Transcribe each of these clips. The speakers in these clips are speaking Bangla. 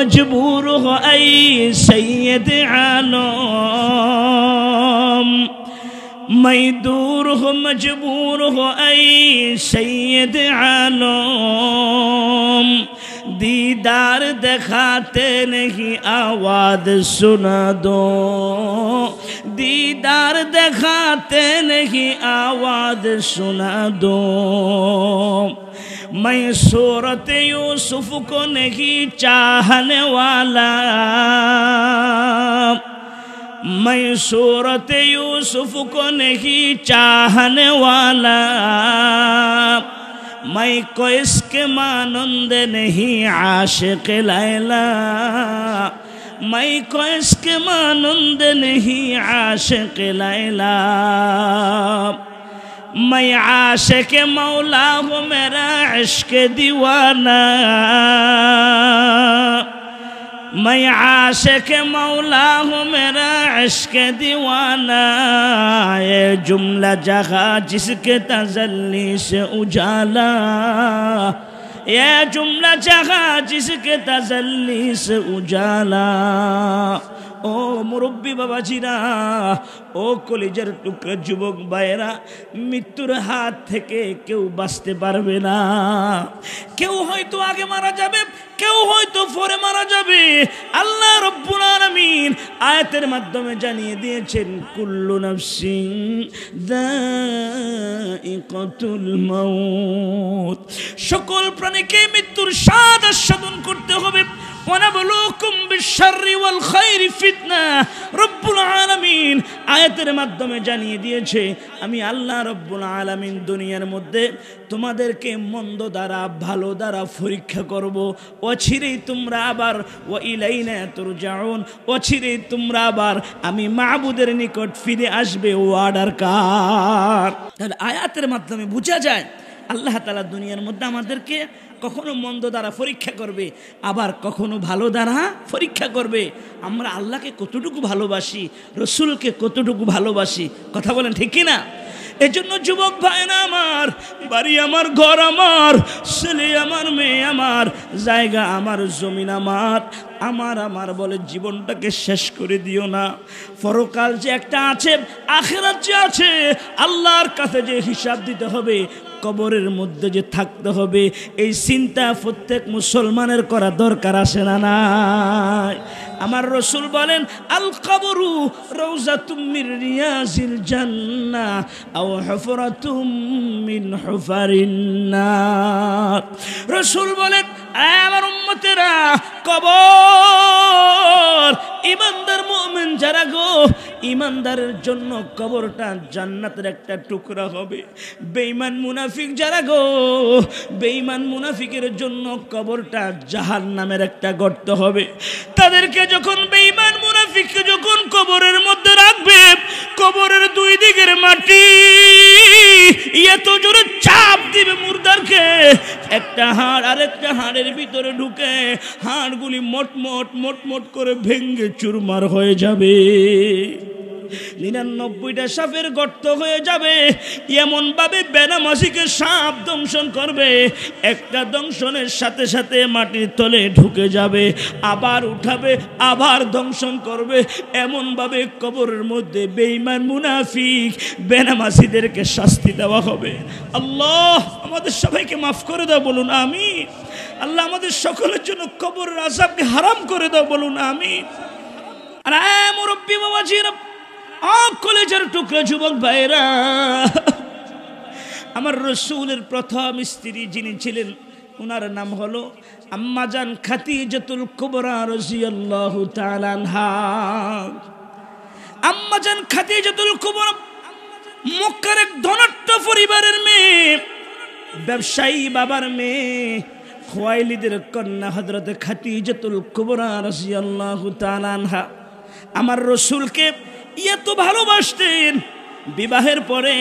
मजबूर हो ऐ सैयद आलम, मैं दूर हो मजबूर हो ऐ सैयद आलम, दीदार दिखाते नहीं आवाज़ सुना दो, दीदार दिखाते नहीं आवाज़ सुना दो। मैं सूरत यूसुफ को नहीं चाहने वाला, मैं सूरत यूसुफ को नहीं चाहने वाला, मैं कोई इसके मानंद नहीं आशिक लैला, मैं कोई इसके मानंद नहीं आशिक लैला। मैं आशिक मौला हूँ मेरा इश्क दीवाना, मैं आशिक मौला हूँ मेरा इश्क दीवाना। ये जुमला जगह जिसके तजल्ली से उजाला, ये जुमला जगह जिसके तजल्ली से उजाला। ओ मुरब्बी बाबाजीरा, ओ कलिजार टुकरा যুবক ভাইরা, মৃত্যুর হাত থেকে কেউ বাঁচতে পারবে না। কেউ হয়তো আগে মারা যাবে, কেউ হয়তো পরে মারা যাবে। আল্লাহ রব্বুল আলামিন আয়াতের মাধ্যমে জানিয়ে দিয়েছেন কুল্লু নাফসিন যায়িকাতুল মাউত, সকল প্রাণীকে মৃত্যুর স্বাদ আস্বাদন করতে হবে। ওয়ানাবলুকুম বিশ-শাররি ওয়াল খায়রি ফিতনা, রব্বুল আলামিন আয়াতের মাধ্যমে জানিয়ে দিয়েছে আমি আল্লাহ রব্বুল আলামিন দুনিয়ার মধ্যে তোমাদেরকে মন্দ দ্বারা ভালো দ্বারা পরীক্ষা করব। অচিরেই তোমরা আবার ওয়া ইলাইনা তুরজাউন, অচিরেই তোমরা আবার আমি মাবুদের নিকট ফিরে আসবে। ও অর্ডার কার? তাহলে আয়াতের মাধ্যমে বোঝা যায় আল্লাহ তাআলা দুনিয়ার মধ্যে আমাদেরকে কখনো মন্দ দ্বারা পরীক্ষা করবে, আবার কখনো ভালো দ্বারা পরীক্ষা করবে। আমরা আল্লাহকে কতটুকু ভালোবাসি, রসুলকে কতটুকু ভালোবাসি, কথা বলেন ঠিক কিনা? এজন্য যুবক ভাইরা আমার, বাড়ি আমার, ঘর আমার, ছেলে আমার, মেয়ে আমার, জায়গা আমার, জমিন আমার, আমার আমার বলে জীবনটাকে শেষ করে দিও না। পরকাল যে একটা আছে, আখিরাত যে আছে, আল্লাহর কাছে যে হিসাব দিতে হবে, কবরের মধ্যে যে থাকতে হবে, এই চিন্তা প্রত্যেক মুসলমানের করা দরকার আছে না নাই? আমার রসুল বলেন আল কবরু রওজাতুম মির রিয়াজিল জান্নাহ আও হুফরাতুম মিন হুফারিন নার। রসুল বলেন আমার উম্মতেরা, কবর ইমানদার মুমিন যারা গো, ইমানদারের জন্য কবরটা জান্নাতের একটা টুকরা হবে। বেঈমান মুনাফিক যারা গো, বেঈমান মুনাফিকের জন্য কবরটা জাহান্নামের একটা গর্ত হবে। তাদেরকে যখন বেঈমান মুনাফিককে যখন কবরের মধ্যে রাখবে, কবরের দুই দিকের মাটি এত জোরে চাপ দিবে মুর্দারকে, একটা হাড় আরেকটা হাড়ের ভিতরে ঢুকে হাড়গুলি মোটমোট মোটমোট করে ভেঙে চুরমার হয়ে যাবে। 99টা সাপের গর্ত হয়ে যাবে। এমন ভাবে বেনামাজিকে সাপ দংশন করবে, একটা দংশনের সাথে সাথে মাটির তলে ঢুকে যাবে, আবার উঠাবে, আবার দংশন করবে। এমন ভাবে কবরের মধ্যে বেঈমান মুনাফিক বেনামাজিদেরকে শাস্তি দেওয়া হবে। আল্লাহ আমাদের সবাইকে মাফ করে দাও, বলুন আমিন। আল্লাহ আমাদের সকলের জন্য কবরের আযাবকে হারাম করে দাও, বলুন আমিন। আর মুরব্বি বাবাজিরা, কলেজের টুকরা যুবক ভাইরা, আমার রসুলের প্রথম স্ত্রী যিনি ছিলেন, ওনার নাম হলো আম্মাজান খাদিজাতুল কুবরা রাদিয়াল্লাহু তাআলা আনহা। আম্মাজান খাদিজাতুল কুবরা মক্কার এক ধনাঢ্য পরিবারের মেয়ে, ব্যবসায়ী বাবার মেয়ে, খুয়াইলিদের কন্যা হযরত খাদিজাতুল কুবরা রাদিয়াল্লাহু তাআলা আনহা আমার রসুলকে এত ভালোবাসতেন। বিবাহের পরে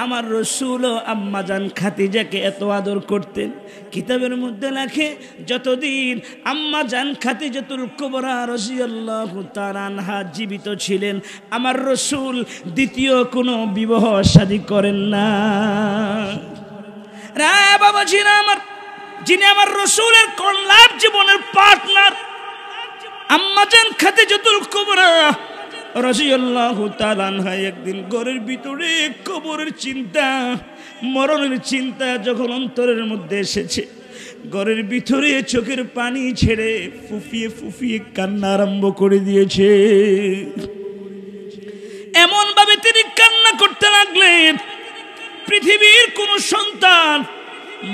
আমার রসুল ও আম্মাজান খাদিজাকে এত আদর করতেন। কিতাবের মধ্যে লেখে যতদিন আম্মাজান খাদিজাতুল কুবরা রাদিয়াল্লাহু তাআলা আনহা জীবিত ছিলেন, আমার রসুল দ্বিতীয় কোনো বিবাহ শাদী করেন না। রে বাবাজিরা আমার, যিনি আমার রসুলের কল্যাণ জীবনের পার্টনার, আম্মাজান খাদিজাতুল কুবরা রাদিয়াল্লাহু তাআলা আনহা একদিন ঘরের ভিতরে কবরের চিন্তা, মরণের চিন্তা যখন অন্তরের মধ্যে এসেছে, ঘরের ভিতরে চোখের পানি ছেড়ে ফুফিয়ে ফুফিয়ে কান্না আরম্ভ করে দিয়েছে। এমন ভাবে তিনি কান্না করতে লাগলেন, পৃথিবীর কোন সন্তান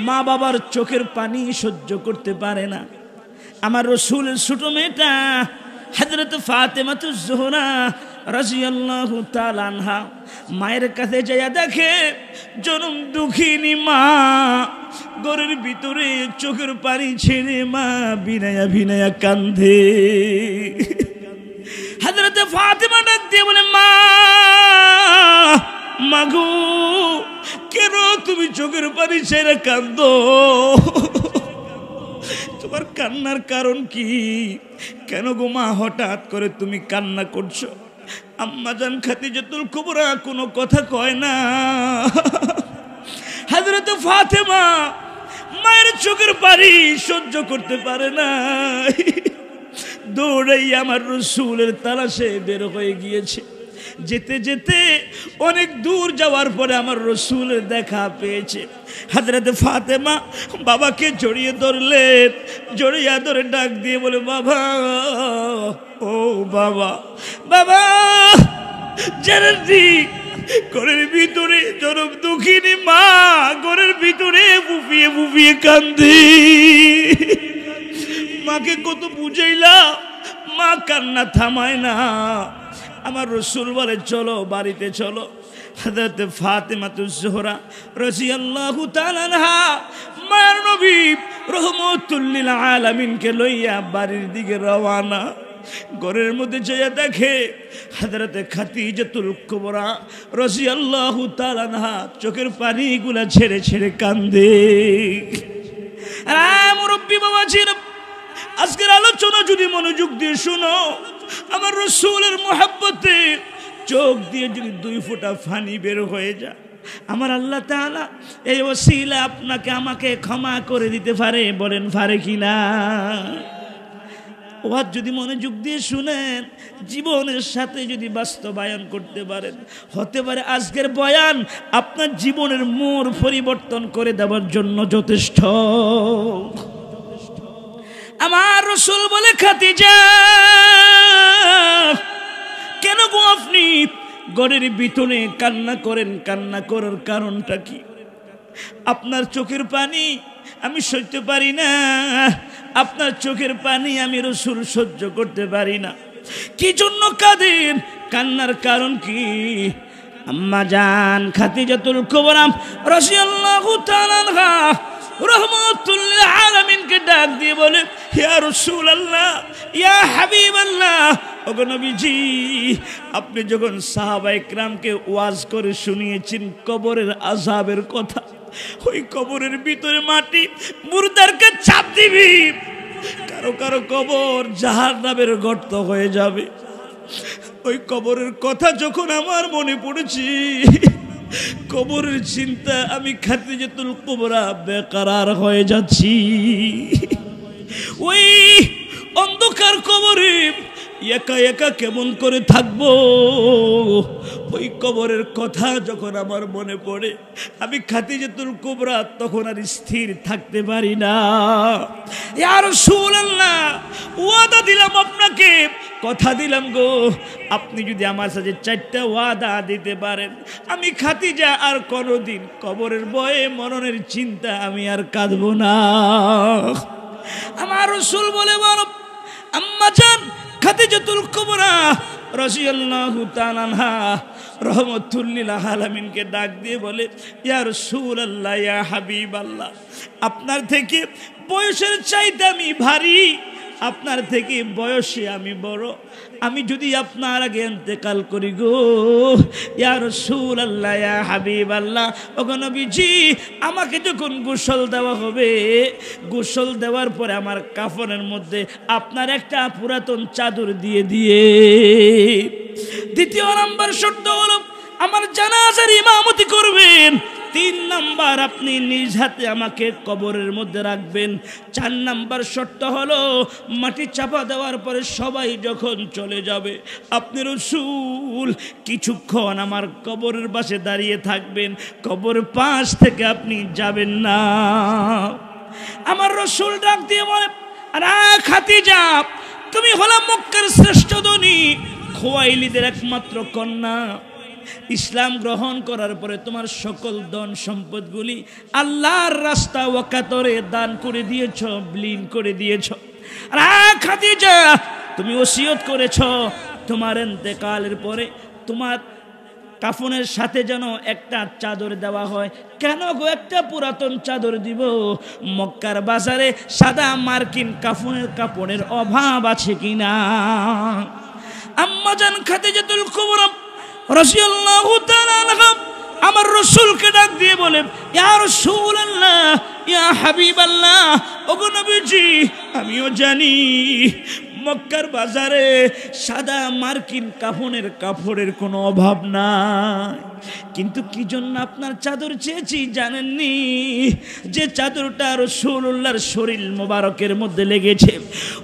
মা বাবার চোখের পানি সহ্য করতে পারে না। আমার রাসূলের ছোট মেয়েটা হযরত ফাতেমাতুজ জোহরা রাদিয়াল্লাহু তাআলা আনহা মায়ের কাছে যাইয়া দেখে জনম দুঃখিনী মা ঘরের ভিতরে চোখের পানি ছেড়ে মা বিনায়া বিনায়া কান্দে। হযরত ফাতেমা ডাক দিয়ে বলে, মা মাগো কেন তুমি চোখের পানি ছেড়ে কান্দো? তোমার কান্নার কারণ কি? কেন গো মা হঠাৎ করে তুমি কান্না করছো? আম্মাজান খাদিজাতুল কুবরা কোনো কথা কয় না। হযরত ফাতেমা মায়ের চোখের পানি সহ্য করতে পারে না, দৌড়াই আমার রাসূলের তালাশে বের হয়ে গিয়েছে। যেতে যেতে অনেক দূর যাওয়ার পরে আমার রাসূলের দেখা পেয়েছে। হযরত ফাতেমা বাবাকে জড়িয়ে ধরলেন, জড়িয়ে ধরে ডাক দিয়ে বলে, বাবা ও বাবা, বাবা জানেন ঘরের ভিতরে জনম দুঃখিনী মা ঘরের ভিতরে ফুফিয়ে ফুফিয়ে কান্দি। মাকে কত বুঝাইলাম, মা কান্না থামায় না। আমার রাসূল বলে, চলো বাড়িতে চলো। হযরত ফাতেমাতুজ জোহরা রাদিয়াল্লাহু তাআলা আনহা মায়ের নবী রহমাতুল লিল আলামিনকে লইয়া বাড়ির দিকে রওনা। ঘরের মধ্যে যাইয়া দেখে হযরত খাদিজাতুল কুবরা রাদিয়াল্লাহু তাআলা আনহা চোখের পানিগুলা ছেড়ে ছেড়ে কান্দে। মুরব্বি বাবাজিরা, আজকের আলোচনা যদি মনোযোগ দিয়ে শুনো, আমার রাসূলের মুহাব্বতে চোখ দিয়ে যদি 2 ফোঁটা পানি বের হয়ে যায়, আমার আল্লাহ তাআলা এই ওসিলা আপনাকে আমাকে ক্ষমা করে দিতে পারে। বলেন পারে কিনা? ওয়াজ যদি মনোযোগ দিয়ে শুনেন, জীবনের সাথে যদি বাস্তবায়ন করতে পারেন, হতে পারে আজকের বয়ান আপনার জীবনের মোড় পরিবর্তন করে দেওয়ার জন্য যথেষ্ট। আমার রাসূল বলে, খাদিজা কেন গো আপনি ঘরের ভিতরে কান্না করেন? কান্না করার কারণটা কি? আপনার চোখের পানি আমি সহ্য পারি না, আপনার চোখের পানি আমি রাসূল সহ্য করতে পারি না। কি জন্য কাঁদেন? কান্নার কারণ কি? আম্মাজান খাদিজাতুল কুবরা রাদিয়াল্লাহু তাআলা আনহা রহমাতুল লিল আলামিনকে ডাক দিয়ে বলে, ইয়া রাসূলুল্লাহ, ইয়া হাবিবাল্লাহ, ওগো নবীজি, আপনি যখন সাহাবায়ে কেরামকে ওয়াজ করে শুনিয়েছেন কবরের আযাবের কথা, ওই কবরের ভিতরে মাটি মুর্দারকে চাপ দিবি, কারো কারো কবর জাহান্নামের গর্ত হয়ে যাবে। ওই কবরের কথা যখন আমার মনে পড়েছি, কবরের চিন্তা আমি খাদিজাতুল কুবরা বেকারার হয়ে যাচ্ছি। ওই অন্ধকার কবরে একা একা কেমন করে থাকবো? ওই কবরের কথা যখন আমার মনে পড়ে, আমি খাদিজাতুল কুবরা তখন আর স্থির থাকতে পারি না। ইয়া রাসূলুল্লাহ, ওয়াদা দিলাম আপনাকে, কথা দিলাম গো, আপনি যদি আমার সাথে 4টা ওয়াদা দিতে পারেন, আমি খাদিজা আর কোনোদিন কবরের ভয়ে মরণের চিন্তা আমি আর কাঁদবো না। আমার রাসূল বলে, বলো আম্মাজান খাদিজাতুল কুবরা রাদিয়াল্লাহু তাআলা আনহা রহমাতুল লিল আলামিনকে ডাক দিয়ে বলে, ইয়া রাসূলুল্লাহ, ইয়া হাবিবাল্লাহ, আপনার থেকে বয়সের চাইতে আমি ভারী, আপনার থেকে বয়সে আমি বড়, আমি যদি আপনার আগে ইন্তেকাল করি গো ইয়া রাসূলুল্লাহ, ইয়া হাবিবাল্লাহ, ওগো নবীজি, আমাকে যখন গোসল দেওয়া হবে, গোসল দেওয়ার পরে আমার কাফনের মধ্যে আপনার একটা পুরাতন চাদর দিয়ে দিয়ে। দ্বিতীয় নাম্বার শর্ত হলো, আমার জানাজার ইমামতি করবেন 3 নাম্বার আপনি নিজ হাতে আমাকে কবরের মধ্যে রাখবেন। 4 নাম্বার শর্ত হলো মাটি চাপা দেওয়ার পরে সবাই যখন চলে যাবে আপনি রাসূল কিছুক্ষণ আমার কবরের পাশে দাঁড়িয়ে থাকবেন, কবরের পাশ থেকে আপনি যাবেন না। আমার রাসূল ডাক দিয়ে বলে, আরে খাদিজা, তুমি হলা মক্কার শ্রেষ্ঠ ধনী, খুয়াইলিদের একমাত্র কন্যা। ইসলাম গ্রহণ করার পরে তোমার সকল ধন সম্পদগুলি আল্লাহর রাস্তা ওয়াকাতরে দান করে দিয়েছ, বিলীন করে দিয়েছ। আর খাদিজা, তুমি ওসিয়ত করেছ তোমার ইন্তেকালের পরে তোমার কাফনের সাথে যেন একটা চাদর দেওয়া হয়। কেন গো একটা পুরাতন চাদর দিব? মক্কার বাজারে সাদা মার্কিন কাপড়ের অভাব আছে কিনা? আম্মা জান খাদিজাতুল কুবরা রাদিয়াল্লাহু তাআলা আনহা আমার রাসূলকে ডাক দিয়ে বলে, ইয়া রাসূলুল্লাহ, ইয়া হাবিবাল্লাহ, ওগো নবীজি, আমিও জানি মক্কার বাজারে সাদা মার্কিন কাপড়ের কোনো অভাব নাই, কিন্তু কি জন্য আপনার চাদর চেয়েছি জানেননি? যে চাদরটা রাসূলুল্লাহর শরীর মোবারকের মধ্যে লেগেছে,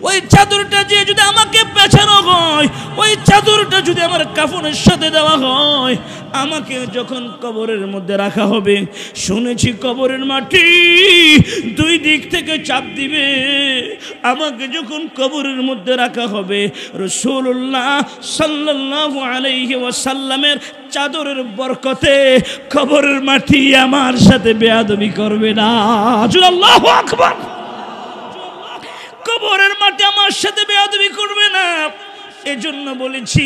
ওই চাদরটা যে যদি আমাকে পেছানো হয়, ওই চাদরটা যদি আমার কাফনের সাথে দেওয়া হয়, আমাকে যখন কবরের মধ্যে রাখা হবে, শুনেছি কবরের মাটি 2 দিক থেকে চাপ দিবে। আমাকে যখন কবরের মধ্যে রাখা হবে, রাসূলুল্লাহ সাল্লাল্লাহু আলাইহি ওয়াসাল্লামের চাদরের বরকতে কবরের মাটি আমার সাথে বেয়াদবি করবে না। আল্লাহু আকবার। কবরের মাটি আমার সাথে বেয়াদবি করবে না। এজন্য বলেছি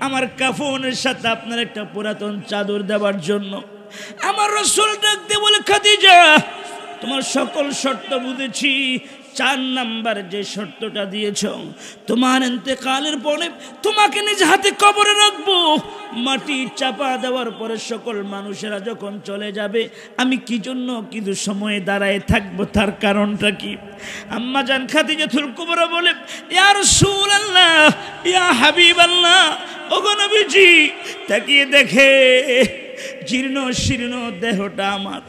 আমার কাফনের সাথে আপনার একটা পুরাতন চাদর দেওয়ার জন্য। আমার রাসূল ডাকতে বলে, খাদিজা, তোমার সকল শর্ত বুঝেছি। 4 নাম্বার যে শর্তটা দিয়েছ, তোমার ইন্তেকালের পরে তোমাকে নিজ হাতে কবরে রাখবো। মাটি চাপা দেওয়ার পরে সকল মানুষেরা যখন চলে যাবে, আমি কি জন্য কিন্তু সময়ে দাঁড়ায় থাকবো, তার কারণটা কি? আম্মা জান খাদিজাতুল কুবরা বলে, ইয়া রাসূলুল্লাহ, ইয়া হাবিবাল্লাহ, ওগো নবীজি, তাকিয়ে দেখে জীর্ণ শীর্ণ দেহটা আমার,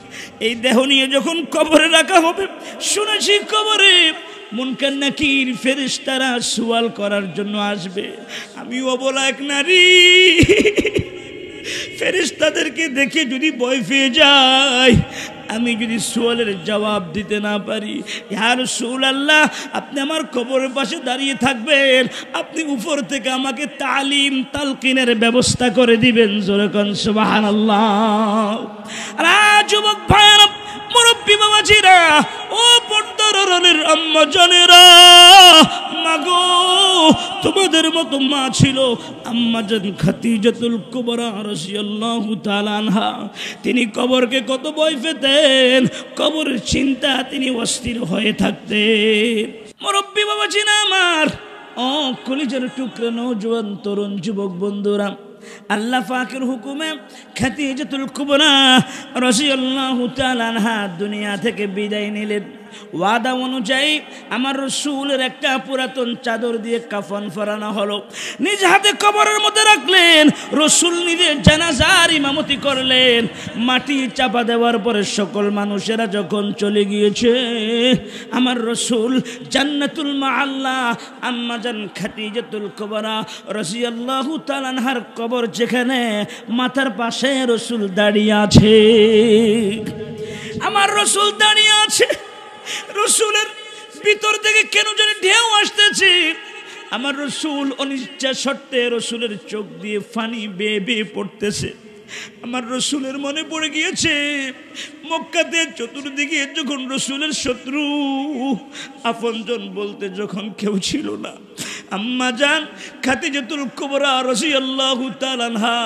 এই দেহ নিয়ে যখন কবরে রাখা হবে, শুনেছি কবরে মুনকার নাকির ফেরেশতারা সওয়াল করার জন্য আসবে। আমি অবলা এক নারী, ফেরেশতাদেরকে দেখে যদি ভয় পেয়ে যাই, আমি যদি সওয়ালের জবাব দিতে না পারি, ইয়া রাসূলুল্লাহ, আপনি আমার কবরের পাশে দাঁড়িয়ে থাকবেন, আপনি উপর থেকে আমাকে তালিম তালকিনের ব্যবস্থা করে দিবেন। জোরে কোন সুবহানাল্লাহ। আর যুবক ভাইরা, মুরব্বী বাবাজিরা, ও পর্দার আড়ালের আম্মা জানেরা, মাগো, তোমাদের মতো মা ছিল আম্মা জান খাদিজাতুল কুবরা রাদিয়াল্লাহু তাআলা আনহা। তিনি কবরকে কত ভয় পেতেন, কবরের চিন্তা তিনি অস্থির হয়ে থাকতেন। মুরব্বী বাবাজিরা আমার, ও কলিজার টুকরা নওজোয়ান তরুণ যুবক বন্ধুরা, আল্লাহ পাকের হুকুমে খাদিজাতুল কুবরা রাদিয়াল্লাহু তাআলা আনহা দুনিয়া থেকে বিদায় নিলেন। ওয়াদা অনুযায়ী আমার রাসূলের একটা পুরাতন চাদর দিয়ে কাফন পরানো হলো, নিজ হাতে কবরের মধ্যে রাখলেন। রাসূল নিজে জানাজার ইমামতি করলেন। মাটি চাপা দেওয়ার পরে সকল মানুষেরা যখন চলে গিয়েছে, আমার রাসূল জান্নাতুল মাআল্লা আম্মা জান খাদিজাতুল কুবরা রাদিয়াল্লাহু তাআলা আনহার কবর, যেখানে মাথার পাশে রাসূল দাঁড়িয়ে আছে, আমার রাসূল দাঁড়িয়ে আছে। রাসূলের ভিতর থেকে কেন জানি ঢেউ আসতেছে। আমার রাসূল অনিচ্ছা সত্ত্বে রাসূলের চোখ দিয়ে পানি বেয়ে বেয়ে পড়তেছে। আমার রাসূলের মনে পড়ে গিয়েছে মক্কাতে চতুর্দিকে যখন রাসূলের শত্রু, আপনজন বলতে যখন কেউ ছিল না, আম্মা জান খাদিজাতুল কুবরা রাদিয়াল্লাহু তাআলা আনহা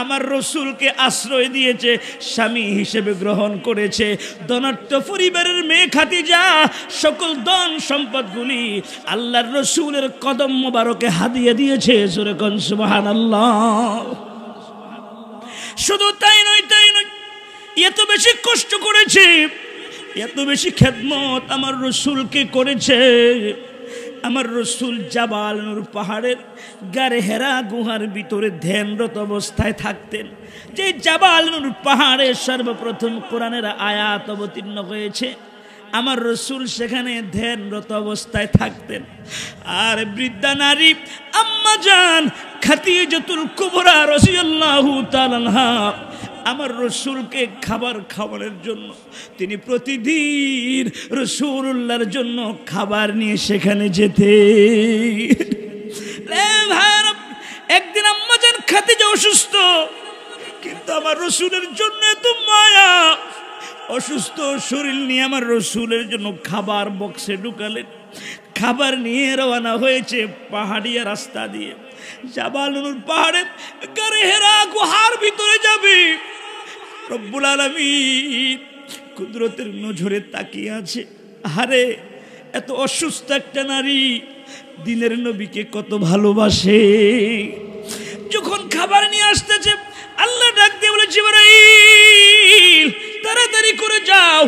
আমার রাসূলকে আশ্রয় দিয়েছে, স্বামী হিসেবে গ্রহণ করেছে। ধনাঢ্য পরিবারের মেয়ে খাদিজা সকল ধন সম্পদগুলি আল্লাহর রাসূলের কদম মোবারকে হাদিয়া দিয়েছে। জোরে কোন সুবহানাল্লাহ। শুধু তাই নয়, এত বেশি কষ্ট করেছে, এত বেশি খেদমত আমার রাসূলকে করেছে। আমার রসুল জাবাল নূর পাহাড়ের গারে হেরা গুহার ভিতরে ধ্যানরত অবস্থায় থাকতেন। যে জাবাল নূর পাহাড়ে সর্বপ্রথম কোরআনের আয়াত অবতীর্ণ হয়েছে, আমার রসুল সেখানে ধ্যানরত অবস্থায় থাকতেন। আর বৃদ্ধা নারী আম্মা জান খাদিজাতুল কুবরা রাদিয়াল্লাহু তাআলা আনহা আমার রসুলকে খাবার খাওয়ানোর জন্য তিনি প্রতিদিন রসুলুল্লাহর জন্য খাবার নিয়ে সেখানে যেতে। একদিন আম্মা জান খাদিজা অসুস্থ, কিন্তু আমার রসুলের জন্য এত মায়া, অসুস্থ শরীর নিয়ে আমার রসুলের জন্য খাবার বক্সে ঢুকালেন। খাবার নিয়ে রওনা হয়েছে পাহাড়িয়া রাস্তা দিয়ে, জাবাল নূর পাহাড়ের গারে হেরা গুহার ভিতরে যাবে। রব্বুল আলামিন কুদরতের নজরে তাকিয়ে আছে। আরে এত অসুস্থ একটা নারী দিনের নবীকে কত ভালোবাসে। যখন খাবার নিয়ে আসতেছে, আল্লাহ ডাক দিয়ে বলে, জিবরাইল তাড়াতাড়ি করে যাও,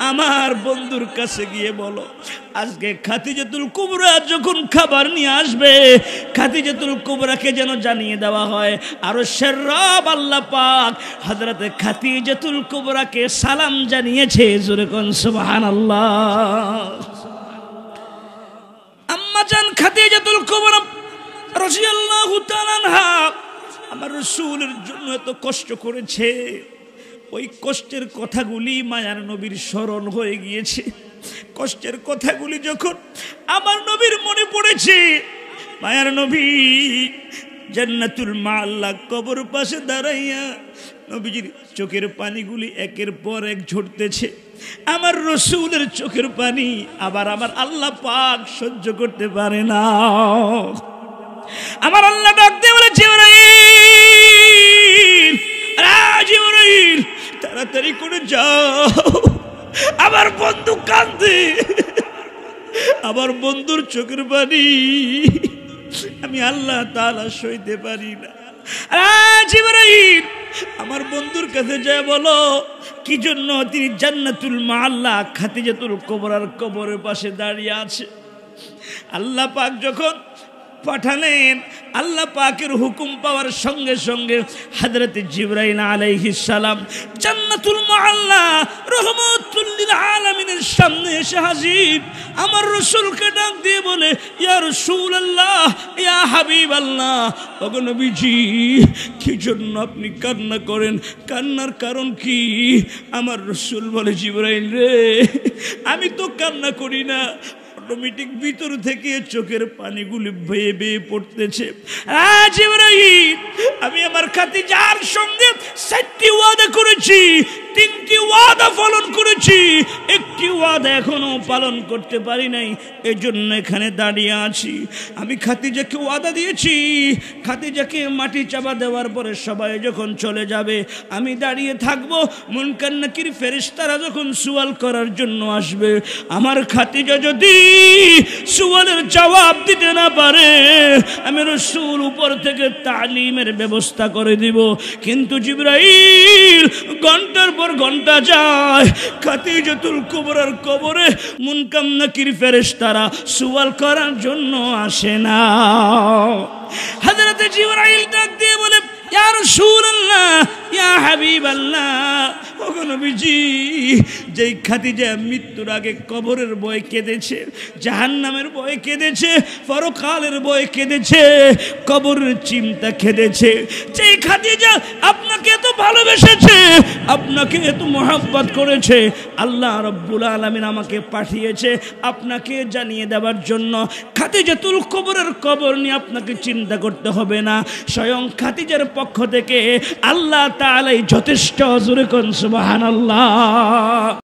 আমার বন্ধুর কাছে গিয়ে বলো আজকে খাদিজাতুল কুবরা যখন খাবার নিয়ে আসবে, খাদিজাতুল কুবরাকে যেন জানিয়ে দেওয়া হয় আরশের রব আল্লাহ পাক হযরতে খাদিজাতুল কুবরাকে সালাম জানিয়েছে। জোরে কোন সুবহানাল্লাহ। আম্মা জান খাদিজাতুল কুবরা রাদিয়াল্লাহু তাআলা আনহা আমার রাসূলের জন্য এত কষ্ট করেছে, ওই কষ্টের কথাগুলি মায়ার নবীর স্মরণ হয়ে গিয়েছে। কষ্টের কথাগুলি যখন আমার নবীর মনে পড়েছে, মায়ার নবী জান্নাতুল মাআল্লা কবর পাশে দাঁড়াইয়া নবীজির চোখের পানিগুলি একের পর এক ঝরতেছে। আমার রসুলের চোখের পানি আবার আমার আল্লাহ পাক সহ্য করতে পারে না। আমার আল্লাহ ডাক দিয়ে বলে, জিবরাইল জিবরাইল তাড়াতাড়ি করে যাও, আমার বন্ধু কাঁদে, আমার বন্ধুর চোখের পানি আমি আল্লাহ তাআলা সইতে পারি না। জিবরাইল আমার বন্ধুর কাছে যায় বলো কি জন্য তিনি জান্নাতুল মাআল্লা খাদিজাতুল কুবরার কবরের পাশে দাঁড়িয়ে আছে। আল্লাহ পাক যখন পাঠালেন, আল্লাহ পাকের হুকুম পাওয়ার সঙ্গে সঙ্গে হযরত জিবরাইল আলাইহিস সালাম জান্নাতুল মাআল্লা রহমাতুল লিল আলামিনের সামনে এসে হাজির। আমার রাসূলকে ডাক দিয়ে বলে, ইয়া রাসূলুল্লাহ, ইয়া হাবিবাল্লাহ, ওগো নবীজি কি জন্য আপনি কান্না করেন? কান্নার কারণ কি? আমার রাসূল বলে, জিবরাইল রে, আমি তো কান্না করি না, অটোমেটিক ভিতর থেকে চোখের পানিগুলি বেয়ে বেয়ে পড়তেছে। জিবরাইল আমি আমার খাদিজার সঙ্গে 7টি ওয়াদা করেছি, 3টি ওয়াদা পালন করেছি, একটি ওয়াদা এখনো পালন করতে পারি নাই, এজন্য এখানে দাঁড়িয়ে আছি। আমি খাদিজাকে ওয়াদা দিয়েছি, খাদিজাকে মাটি চাপা দেওয়ার পরে সবাই যখন চলে যাবে আমি দাঁড়িয়ে থাকবো, মুনকার নাকির ফেরেশতারা যখন সুয়াল করার জন্য আসবে, আমার খাদিজা যদি সুয়ালের জবাব দিতে না পারে আমি রাসূল উপর থেকে তালিমের ব্যবস্থা করে দিব। কিন্তু জিবরাইল ঘন্টার পর ঘন্টা যায়, খাদিজাতুল কুবরার কবরে মুনকার নাকির ফেরেশতারা সুয়াল করার জন্য আসে না। হযরত জিবরাইল ডাক দিয়ে বলে, ইয়া রাসূলুল্লাহ, ইয়া হাবিবাল্লাহ, ওগো নবীজি যেই খাদিজা মৃত্যুর আগে কবরের ভয়ে কেঁদেছে, জাহান্নামের ভয়ে কেঁদেছে, পরকালের ভয়ে কেঁদেছে, কবরের চিন্তা কেঁদেছে, যেই খাদিজা আপনাকে এত ভালোবেসেছে, আপনাকে এত মহব্বত করেছে, আল্লাহ রাব্বুল আলামিন আমাকে পাঠিয়েছে আপনাকে জানিয়ে দেওয়ার জন্য খাদিজাতুল কুবরার কবর নিয়ে আপনাকে চিন্তা করতে হবে না, স্বয়ং খাদিজার পক্ষ থেকে আল্লাহ তাআলাই যথেষ্ট। জোরে কোন সুবহানাল্লাহ।